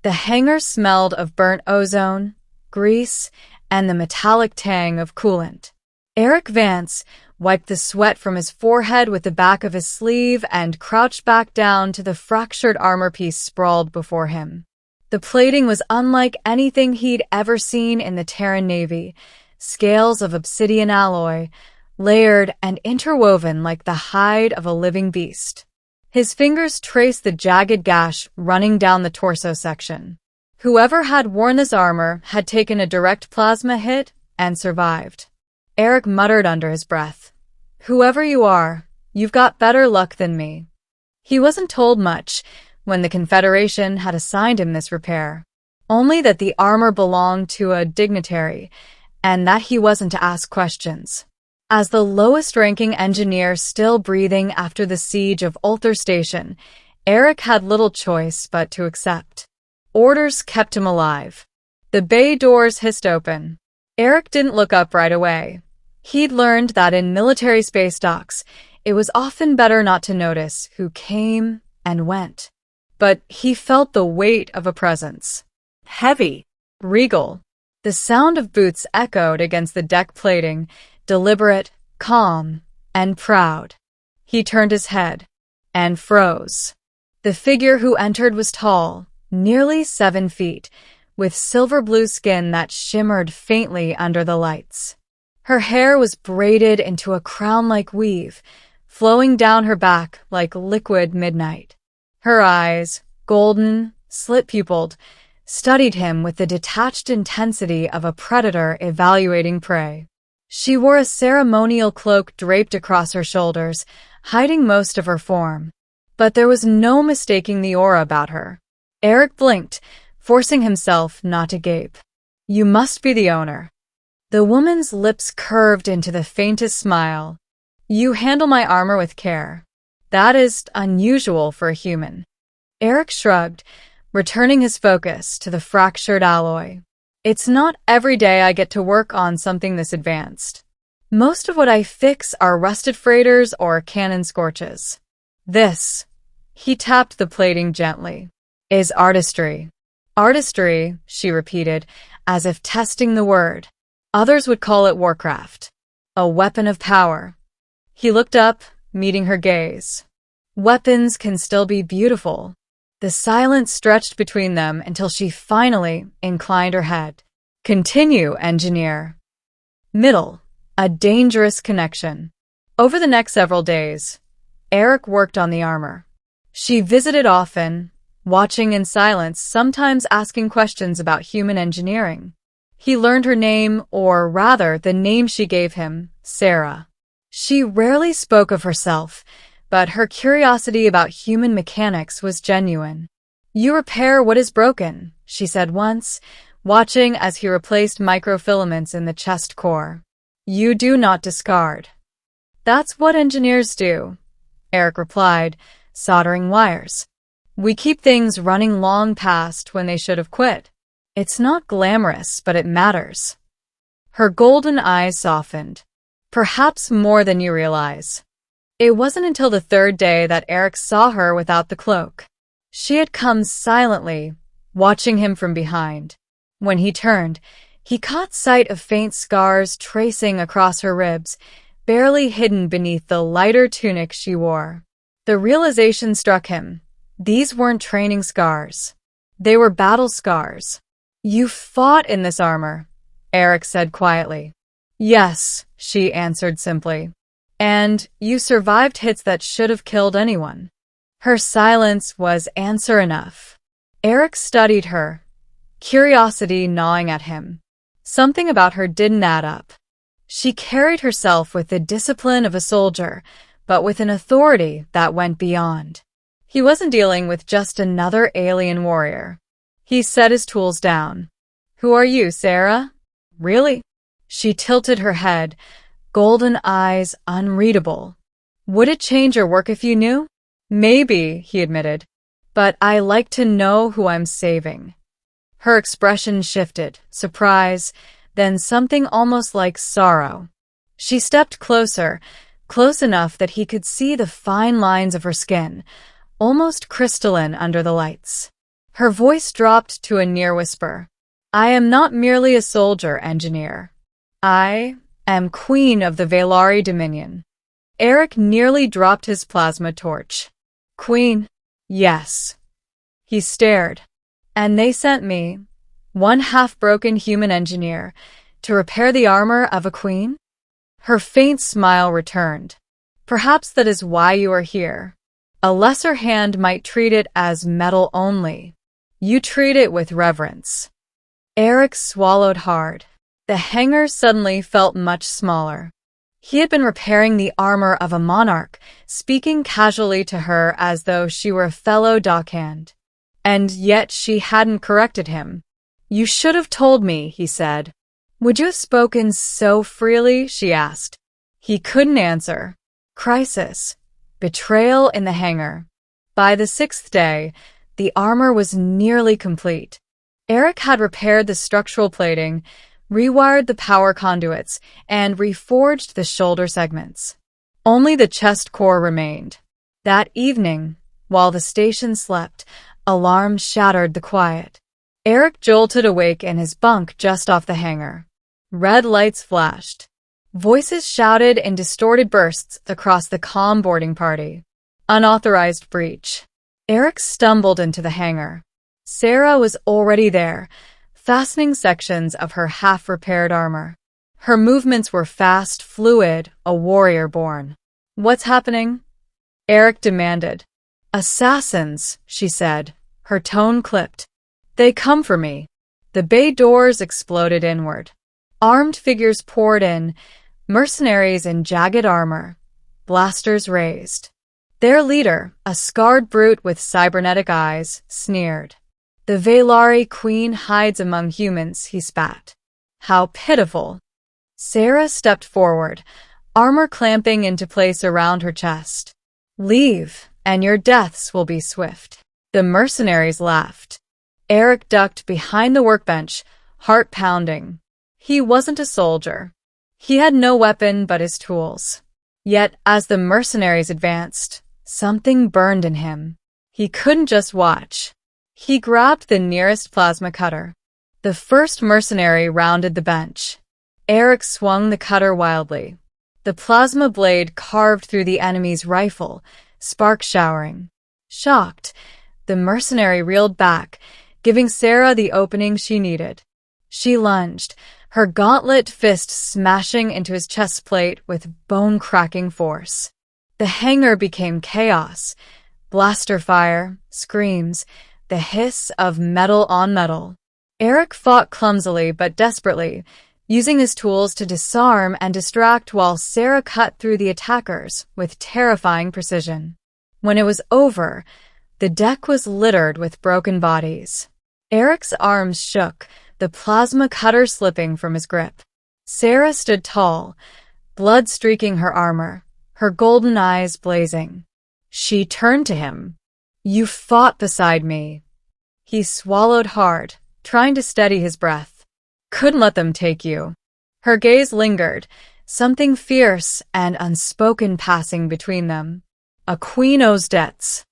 The hangar smelled of burnt ozone, grease, and the metallic tang of coolant. Eric Vance wiped the sweat from his forehead with the back of his sleeve and crouched back down to the fractured armor piece sprawled before him. The plating was unlike anything he'd ever seen in the Terran Navy, scales of obsidian alloy, layered and interwoven like the hide of a living beast. His fingers traced the jagged gash running down the torso section. Whoever had worn this armor had taken a direct plasma hit and survived. Eric muttered under his breath. "Whoever you are, you've got better luck than me." He wasn't told much when the Confederation had assigned him this repair, only that the armor belonged to a dignitary, and that he wasn't to ask questions. As the lowest-ranking engineer still breathing after the siege of Ulthar Station, Eric had little choice but to accept. Orders kept him alive. The bay doors hissed open. Eric didn't look up right away. He'd learned that in military space docks, it was often better not to notice who came and went. But he felt the weight of a presence. Heavy, regal. The sound of boots echoed against the deck plating, deliberate, calm, and proud. He turned his head and froze. The figure who entered was tall, nearly 7 feet, with silver-blue skin that shimmered faintly under the lights. Her hair was braided into a crown-like weave, flowing down her back like liquid midnight. Her eyes, golden, slit-pupiled, studied him with the detached intensity of a predator evaluating prey. She wore a ceremonial cloak draped across her shoulders, hiding most of her form. But there was no mistaking the aura about her. Eric blinked, forcing himself not to gape. "You must be the owner." The woman's lips curved into the faintest smile. "You handle my armor with care. That is unusual for a human." Eric shrugged, returning his focus to the fractured alloy. "It's not every day I get to work on something this advanced. Most of what I fix are rusted freighters or cannon scorches. This," he tapped the plating gently, "is artistry." "Artistry," she repeated, as if testing the word. "Others would call it warcraft. A weapon of power." He looked up, meeting her gaze. "Weapons can still be beautiful." The silence stretched between them until she finally inclined her head. "Continue, engineer." Middle, a dangerous connection. Over the next several days, Eric worked on the armor. She visited often, watching in silence, sometimes asking questions about human engineering. He learned her name, or rather, the name she gave him, Sarah. She rarely spoke of herself, but her curiosity about human mechanics was genuine. "You repair what is broken," she said once, watching as he replaced microfilaments in the chest core. "You do not discard." "That's what engineers do," Eric replied, soldering wires. "We keep things running long past when they should have quit. It's not glamorous, but it matters." Her golden eyes softened. "Perhaps more than you realize." It wasn't until the third day that Eric saw her without the cloak. She had come silently, watching him from behind. When he turned, he caught sight of faint scars tracing across her ribs, barely hidden beneath the lighter tunic she wore. The realization struck him. These weren't training scars. They were battle scars. "You fought in this armor," Eric said quietly. "Yes," she answered simply. "And you survived hits that should have killed anyone." Her silence was answer enough. Eric studied her, curiosity gnawing at him. Something about her didn't add up. She carried herself with the discipline of a soldier, but with an authority that went beyond. He wasn't dealing with just another alien warrior. He set his tools down. "Who are you, Sarah?" "Really?" She tilted her head, golden eyes unreadable. "Would it change your work if you knew?" "Maybe," he admitted, "but I like to know who I'm saving." Her expression shifted, surprise, then something almost like sorrow. She stepped closer, close enough that he could see the fine lines of her skin, almost crystalline under the lights. Her voice dropped to a near whisper. I am not merely a soldier, engineer. I am queen of the Valari Dominion. Eric nearly dropped his plasma torch. Queen? Yes. He stared. And they sent me, one half-broken human engineer, to repair the armor of a queen? Her faint smile returned. Perhaps that is why you are here. A lesser hand might treat it as metal only. You treat it with reverence. Eric swallowed hard. The hangar suddenly felt much smaller. He had been repairing the armor of a monarch, speaking casually to her as though she were a fellow dockhand. And yet she hadn't corrected him. You should have told me, he said. Would you have spoken so freely? She asked. He couldn't answer. Crisis. Betrayal in the hangar. By the 6th day, the armor was nearly complete. Eric had repaired the structural plating, rewired the power conduits, and reforged the shoulder segments. Only the chest core remained. That evening, while the station slept, alarms shattered the quiet. Eric jolted awake in his bunk just off the hangar. Red lights flashed. Voices shouted in distorted bursts across the calm boarding party. Unauthorized breach. Eric stumbled into the hangar. Sarah was already there, fastening sections of her half-repaired armor. Her movements were fast, fluid, a warrior born. What's happening? Eric demanded. Assassins, she said, her tone clipped. They come for me. The bay doors exploded inward. Armed figures poured in, mercenaries in jagged armor, blasters raised. Their leader, a scarred brute with cybernetic eyes, sneered. The Valari queen hides among humans, he spat. How pitiful. Sarah stepped forward, armor clamping into place around her chest. Leave, and your deaths will be swift. The mercenaries laughed. Eric ducked behind the workbench, heart pounding. He wasn't a soldier. He had no weapon but his tools. Yet, as the mercenaries advanced, something burned in him. He couldn't just watch. He grabbed the nearest plasma cutter. The first mercenary rounded the bench. Eric swung the cutter wildly. The plasma blade carved through the enemy's rifle, sparks showering. Shocked, the mercenary reeled back, giving Sarah the opening she needed. She lunged, her gauntlet fist smashing into his chest plate with bone-cracking force. The hangar became chaos. Blaster fire, screams, the hiss of metal on metal. Eric fought clumsily but desperately, using his tools to disarm and distract while Sarah cut through the attackers with terrifying precision. When it was over, the deck was littered with broken bodies. Eric's arms shook, the plasma cutter slipping from his grip. Sarah stood tall, blood streaking her armor, her golden eyes blazing. She turned to him. You fought beside me. He swallowed hard, trying to steady his breath. Couldn't let them take you. Her gaze lingered, something fierce and unspoken passing between them. A queen owes debts.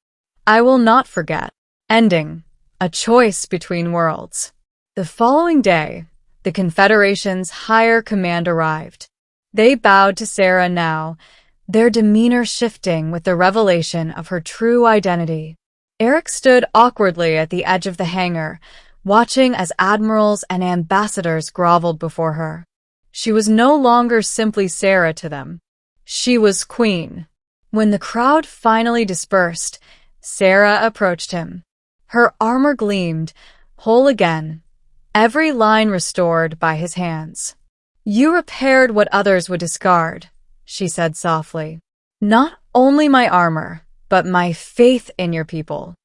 I will not forget. Ending. A choice between worlds. The following day, the Confederation's higher command arrived. They bowed to Sarah now, their demeanor shifting with the revelation of her true identity. Eric stood awkwardly at the edge of the hangar, watching as admirals and ambassadors groveled before her. She was no longer simply Sarah to them. She was queen. When the crowd finally dispersed, Sarah approached him. Her armor gleamed, whole again, every line restored by his hands. You repaired what others would discard, she said softly. Not only my armor, but my faith in your people.